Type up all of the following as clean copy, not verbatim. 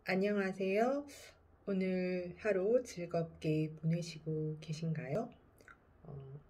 안녕하세요. 오늘 하루 즐겁게 보내시고 계신가요? 어,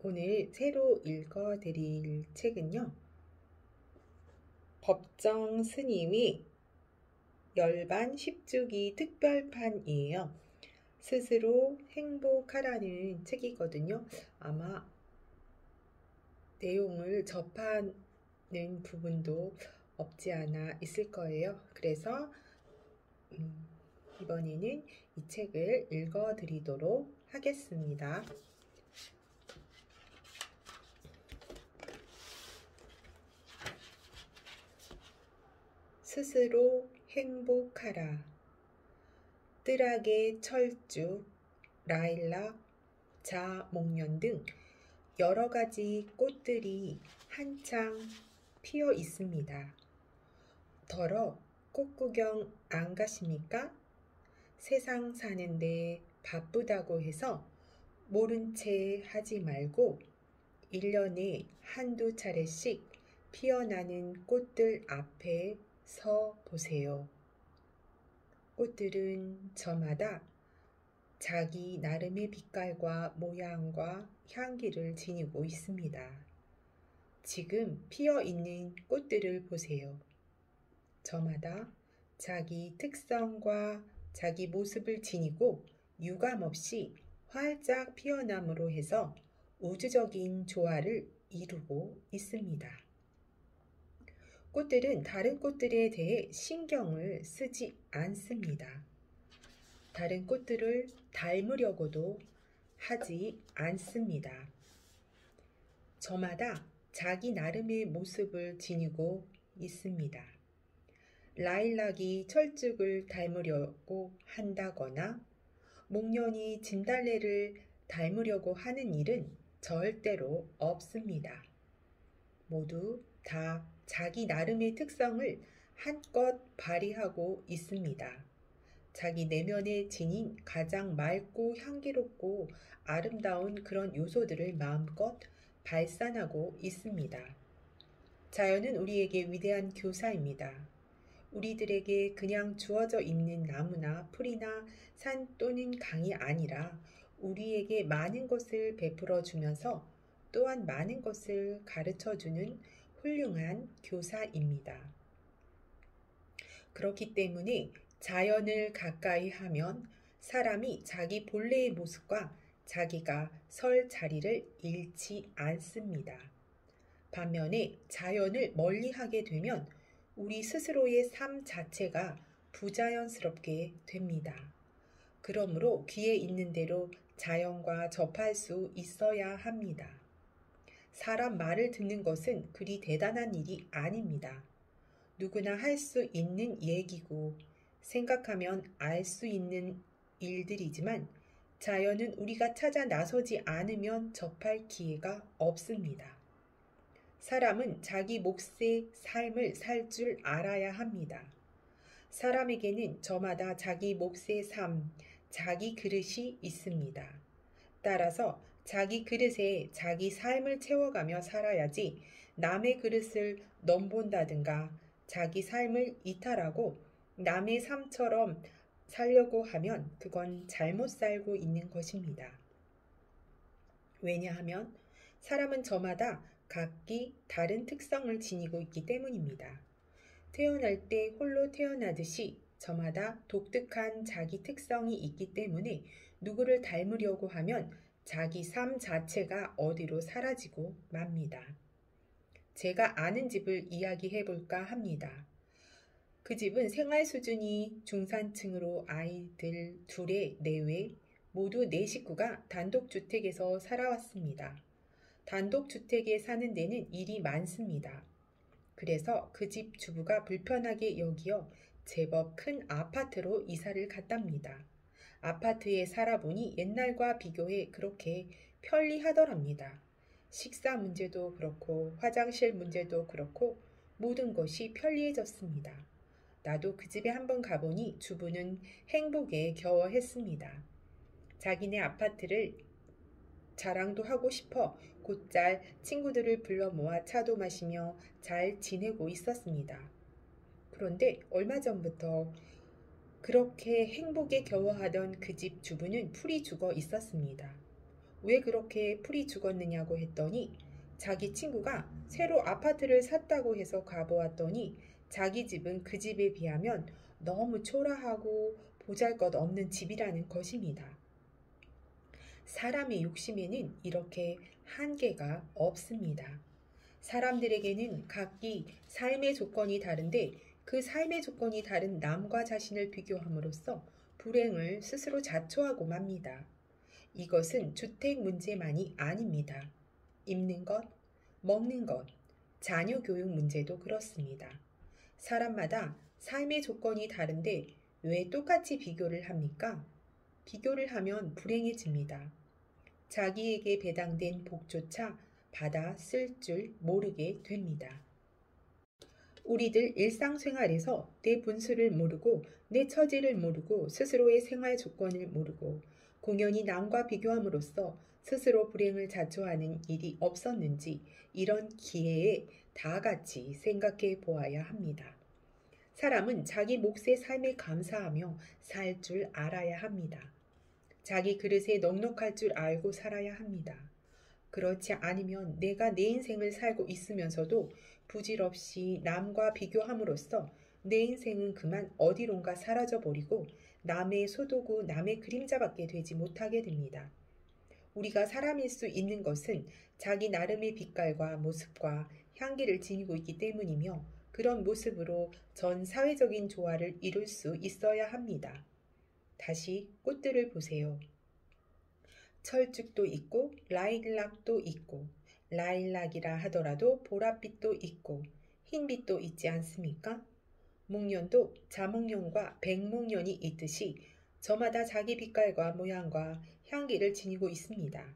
오늘 새로 읽어드릴 책은요. 법정 스님이 열반 10주기 특별판이에요. 스스로 행복하라는 책이거든요. 아마 내용을 접하는 부분도 없지 않아 있을 거예요. 그래서 이번에는 이 책을 읽어드리도록 하겠습니다. 스스로 행복하라. 뜰하게 철쭉, 라일락, 자목련 등 여러 가지 꽃들이 한창 피어 있습니다. 더러 꽃 구경 안 가십니까? 세상 사는데 바쁘다고 해서 모른 채 하지 말고 1년에 한두 차례씩 피어나는 꽃들 앞에 서 보세요. 꽃들은 저마다 자기 나름의 빛깔과 모양과 향기를 지니고 있습니다. 지금 피어 있는 꽃들을 보세요. 저마다 자기 특성과 자기 모습을 지니고 유감없이 활짝 피어남으로 해서 우주적인 조화를 이루고 있습니다. 꽃들은 다른 꽃들에 대해 신경을 쓰지 않습니다. 다른 꽃들을 닮으려고도 하지 않습니다. 저마다 자기 나름의 모습을 지니고 있습니다. 라일락이 철쭉을 닮으려고 한다거나 목련이 진달래를 닮으려고 하는 일은 절대로 없습니다. 모두 다 자기 나름의 특성을 한껏 발휘하고 있습니다. 자기 내면에 지닌 가장 맑고 향기롭고 아름다운 그런 요소들을 마음껏 발산하고 있습니다. 자연은 우리에게 위대한 교사입니다. 우리들에게 그냥 주어져 있는 나무나 풀이나 산 또는 강이 아니라 우리에게 많은 것을 베풀어 주면서 또한 많은 것을 가르쳐 주는 훌륭한 교사입니다. 그렇기 때문에 자연을 가까이 하면 사람이 자기 본래의 모습과 자기가 설 자리를 잃지 않습니다. 반면에 자연을 멀리하게 되면 우리 스스로의 삶 자체가 부자연스럽게 됩니다. 그러므로 귀에 있는 대로 자연과 접할 수 있어야 합니다. 사람 말을 듣는 것은 그리 대단한 일이 아닙니다. 누구나 할 수 있는 얘기고 생각하면 알 수 있는 일들이지만 자연은 우리가 찾아 나서지 않으면 접할 기회가 없습니다. 사람은 자기 몫의 삶을 살 줄 알아야 합니다. 사람에게는 저마다 자기 몫의 삶, 자기 그릇이 있습니다. 따라서 자기 그릇에 자기 삶을 채워가며 살아야지 남의 그릇을 넘본다든가 자기 삶을 이탈하고 남의 삶처럼 살려고 하면 그건 잘못 살고 있는 것입니다. 왜냐하면 사람은 저마다 각기 다른 특성을 지니고 있기 때문입니다. 태어날 때 홀로 태어나듯이 저마다 독특한 자기 특성이 있기 때문에 누구를 닮으려고 하면 자기 삶 자체가 어디로 사라지고 맙니다. 제가 아는 집을 이야기해 볼까 합니다. 그 집은 생활 수준이 중산층으로 아이들 둘의 내외 모두 4식구가 단독주택에서 살아왔습니다. 단독주택에 사는 데는 일이 많습니다. 그래서 그 집 주부가 불편하게 여기어 제법 큰 아파트로 이사를 갔답니다. 아파트에 살아보니 옛날과 비교해 그렇게 편리하더랍니다. 식사 문제도 그렇고 화장실 문제도 그렇고 모든 것이 편리해졌습니다. 나도 그 집에 한번 가보니 주부는 행복에 겨워했습니다. 자기네 아파트를 자랑도 하고 싶어 곧잘 친구들을 불러 모아 차도 마시며 잘 지내고 있었습니다. 그런데 얼마 전부터 그렇게 행복에 겨워하던 그 집 주부는 풀이 죽어 있었습니다. 왜 그렇게 풀이 죽었느냐고 했더니 자기 친구가 새로 아파트를 샀다고 해서 가보았더니 자기 집은 그 집에 비하면 너무 초라하고 보잘것없는 집이라는 것입니다. 사람의 욕심에는 이렇게 한계가 없습니다. 사람들에게는 각기 삶의 조건이 다른데 그 삶의 조건이 다른 남과 자신을 비교함으로써 불행을 스스로 자초하고 맙니다. 이것은 주택 문제만이 아닙니다. 입는 것, 먹는 것, 자녀 교육 문제도 그렇습니다. 사람마다 삶의 조건이 다른데 왜 똑같이 비교를 합니까? 비교를 하면 불행해집니다. 자기에게 배당된 복조차 받아 쓸 줄 모르게 됩니다. 우리들 일상생활에서 내 분수를 모르고 내 처지를 모르고 스스로의 생활 조건을 모르고 공연히 남과 비교함으로써 스스로 불행을 자초하는 일이 없었는지 이런 기회에 다 같이 생각해 보아야 합니다. 사람은 자기 몫의 삶에 감사하며 살 줄 알아야 합니다. 자기 그릇에 넉넉할 줄 알고 살아야 합니다. 그렇지 않으면 내가 내 인생을 살고 있으면서도 부질없이 남과 비교함으로써 내 인생은 그만 어디론가 사라져버리고 남의 소도구, 남의 그림자밖에 되지 못하게 됩니다. 우리가 사람일 수 있는 것은 자기 나름의 빛깔과 모습과 향기를 지니고 있기 때문이며 그런 모습으로 전 사회적인 조화를 이룰 수 있어야 합니다. 다시 꽃들을 보세요. 철쭉도 있고 라일락도 있고 라일락이라 하더라도 보랏빛도 있고 흰빛도 있지 않습니까? 목련도 자목련과 백목련이 있듯이 저마다 자기 빛깔과 모양과 향기를 지니고 있습니다.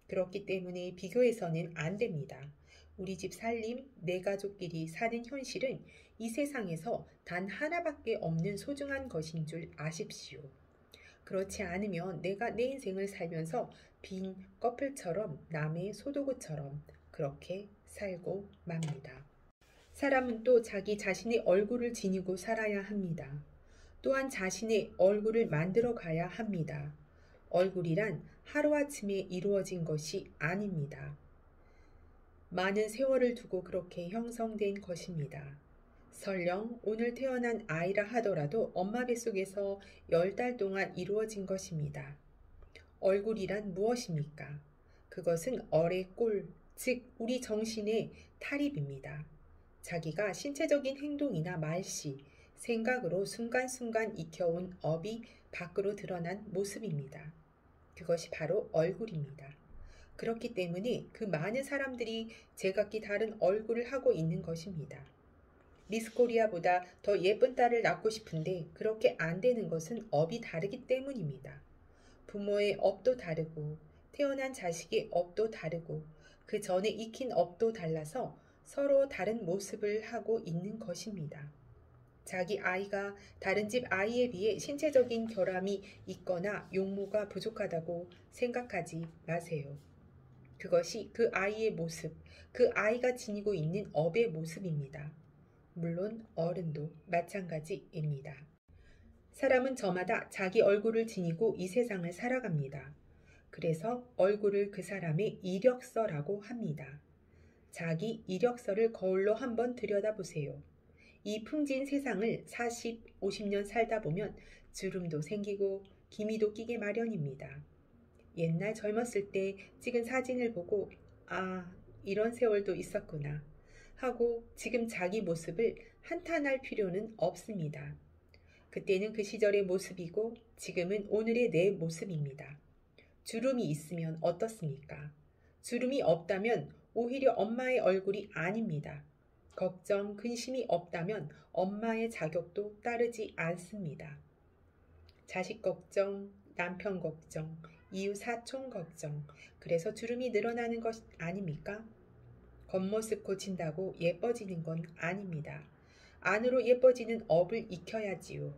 그렇기 때문에 비교해서는 안 됩니다. 우리 집 살림, 내 가족끼리 사는 현실은 이 세상에서 단 하나밖에 없는 소중한 것인 줄 아십시오. 그렇지 않으면 내가 내 인생을 살면서 빈 껍질처럼 남의 소도구처럼 그렇게 살고 맙니다. 사람은 또 자기 자신의 얼굴을 지니고 살아야 합니다. 또한 자신의 얼굴을 만들어 가야 합니다. 얼굴이란 하루아침에 이루어진 것이 아닙니다. 많은 세월을 두고 그렇게 형성된 것입니다. 설령 오늘 태어난 아이라 하더라도 엄마 뱃속에서 10달 동안 이루어진 것입니다. 얼굴이란 무엇입니까? 그것은 얼의 꼴, 즉 우리 정신의 탈입입니다. 자기가 신체적인 행동이나 말씨, 생각으로 순간순간 익혀온 업이 밖으로 드러난 모습입니다. 그것이 바로 얼굴입니다. 그렇기 때문에 그 많은 사람들이 제각기 다른 얼굴을 하고 있는 것입니다. 미스코리아보다 더 예쁜 딸을 낳고 싶은데 그렇게 안 되는 것은 업이 다르기 때문입니다. 부모의 업도 다르고 태어난 자식의 업도 다르고 그 전에 익힌 업도 달라서 서로 다른 모습을 하고 있는 것입니다. 자기 아이가 다른 집 아이에 비해 신체적인 결함이 있거나 용모가 부족하다고 생각하지 마세요. 그것이 그 아이의 모습, 그 아이가 지니고 있는 업의 모습입니다. 물론 어른도 마찬가지입니다. 사람은 저마다 자기 얼굴을 지니고 이 세상을 살아갑니다. 그래서 얼굴을 그 사람의 이력서라고 합니다. 자기 이력서를 거울로 한번 들여다보세요. 이 풍진 세상을 40, 50년 살다 보면 주름도 생기고 기미도 끼게 마련입니다. 옛날 젊었을 때 찍은 사진을 보고 아, 이런 세월도 있었구나 하고 지금 자기 모습을 한탄할 필요는 없습니다. 그때는 그 시절의 모습이고 지금은 오늘의 내 모습입니다. 주름이 있으면 어떻습니까? 주름이 없다면 오히려 엄마의 얼굴이 아닙니다. 걱정, 근심이 없다면 엄마의 자격도 따르지 않습니다. 자식 걱정, 남편 걱정, 이웃 사촌 걱정, 그래서 주름이 늘어나는 것 아닙니까? 겉모습 고친다고 예뻐지는 건 아닙니다. 안으로 예뻐지는 업을 익혀야지요.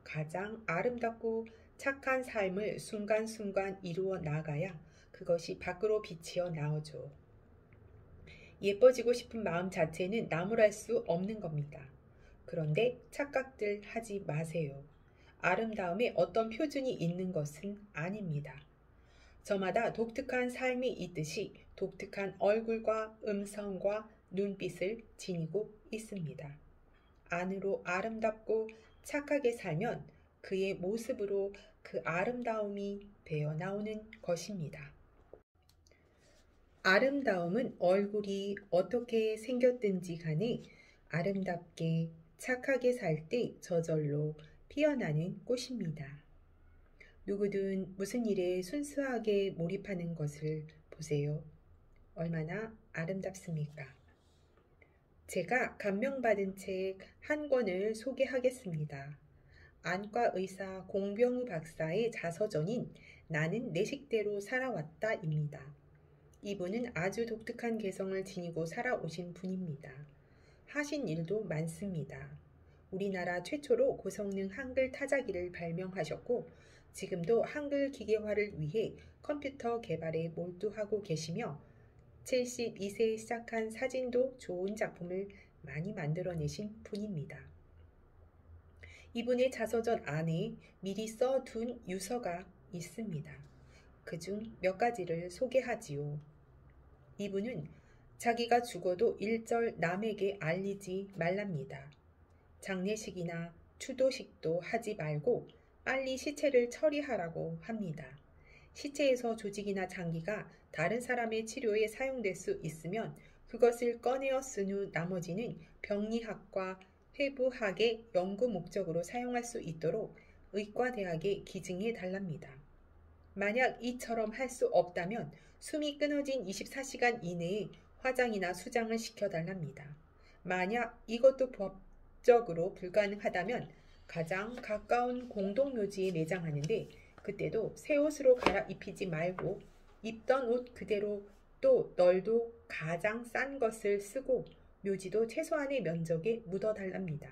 가장 아름답고 착한 삶을 순간순간 이루어 나가야 그것이 밖으로 비치어 나오죠. 예뻐지고 싶은 마음 자체는 나무랄 수 없는 겁니다. 그런데 착각들 하지 마세요. 아름다움에 어떤 표준이 있는 것은 아닙니다. 저마다 독특한 삶이 있듯이 독특한 얼굴과 음성과 눈빛을 지니고 있습니다. 안으로 아름답고 착하게 살면 그의 모습으로 그 아름다움이 배어나오는 것입니다. 아름다움은 얼굴이 어떻게 생겼든지 간에 아름답게 착하게 살 때 저절로 피어나는 꽃입니다. 누구든 무슨 일에 순수하게 몰입하는 것을 보세요. 얼마나 아름답습니까? 제가 감명받은 책 한 권을 소개하겠습니다. 안과 의사 공병우 박사의 자서전인 나는 내 식대로 살아왔다입니다. 이분은 아주 독특한 개성을 지니고 살아오신 분입니다. 하신 일도 많습니다. 우리나라 최초로 고성능 한글 타자기를 발명하셨고 지금도 한글 기계화를 위해 컴퓨터 개발에 몰두하고 계시며 72세에 시작한 사진도 좋은 작품을 많이 만들어내신 분입니다. 이분의 자서전 안에 미리 써둔 유서가 있습니다. 그중 몇 가지를 소개하지요. 이분은 자기가 죽어도 일절 남에게 알리지 말랍니다. 장례식이나 추도식도 하지 말고 빨리 시체를 처리하라고 합니다. 시체에서 조직이나 장기가 다른 사람의 치료에 사용될 수 있으면 그것을 꺼내어 쓴 후 나머지는 병리학과 회부학의 연구 목적으로 사용할 수 있도록 의과대학에 기증해 달랍니다. 만약 이처럼 할 수 없다면 숨이 끊어진 24시간 이내에 화장이나 수장을 시켜달랍니다. 만약 이것도 법적으로 불가능하다면 가장 가까운 공동묘지에 내장하는데 그때도 새 옷으로 갈아입히지 말고 입던 옷 그대로 또 널도 가장 싼 것을 쓰고 묘지도 최소한의 면적에 묻어달랍니다.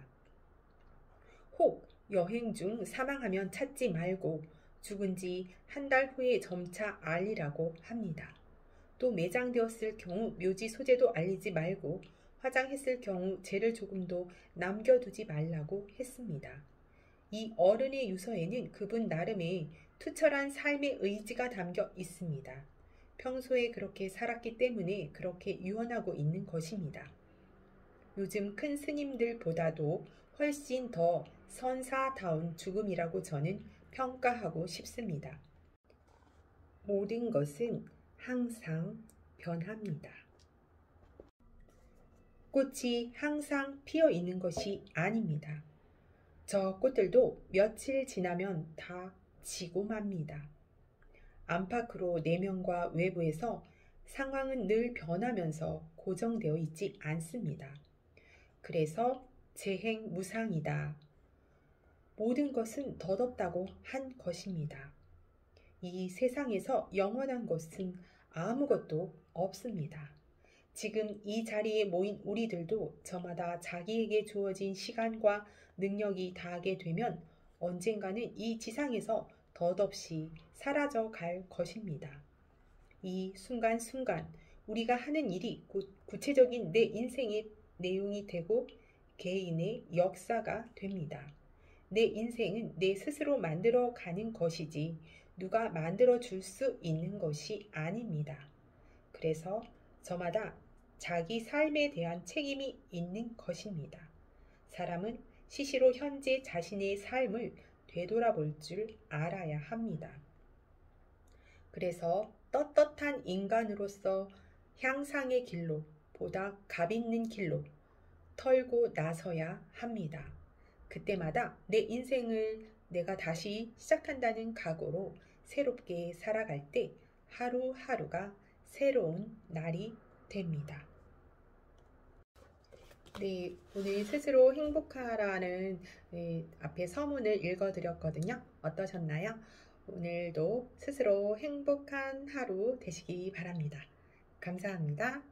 혹 여행 중 사망하면 찾지 말고 죽은 지 한 달 후에 점차 알리라고 합니다. 또 매장되었을 경우 묘지 소재도 알리지 말고 화장했을 경우 재를 조금도 남겨두지 말라고 했습니다. 이 어른의 유서에는 그분 나름의 투철한 삶의 의지가 담겨 있습니다. 평소에 그렇게 살았기 때문에 그렇게 유언하고 있는 것입니다. 요즘 큰 스님들보다도 훨씬 더 선사다운 죽음이라고 저는 평가하고 싶습니다. 모든 것은 항상 변합니다. 꽃이 항상 피어 있는 것이 아닙니다. 저 꽃들도 며칠 지나면 다 지고 맙니다. 안팎으로 내면과 외부에서 상황은 늘 변하면서 고정되어 있지 않습니다. 그래서 재행무상이다. 모든 것은 덧없다고 한 것입니다. 이 세상에서 영원한 것은 아무것도 없습니다. 지금 이 자리에 모인 우리들도 저마다 자기에게 주어진 시간과 능력이 다하게 되면 언젠가는 이 지상에서 덧없이 사라져 갈 것입니다. 이 순간순간 우리가 하는 일이 구체적인 내 인생의 내용이 되고 개인의 역사가 됩니다. 내 인생은 내 스스로 만들어 가는 것이지 누가 만들어 줄 수 있는 것이 아닙니다. 그래서 저마다 자기 삶에 대한 책임이 있는 것입니다. 사람은 시시로 현재 자신의 삶을 되돌아볼 줄 알아야 합니다. 그래서 떳떳한 인간으로서 향상의 길로 보다 값 있는 길로 털고 나서야 합니다. 그때마다 내 인생을 내가 다시 시작한다는 각오로 새롭게 살아갈 때 하루하루가 새로운 날이 됩니다. 네, 오늘 스스로 행복하라는 앞에 서문을 읽어드렸거든요. 어떠셨나요? 오늘도 스스로 행복한 하루 되시기 바랍니다. 감사합니다.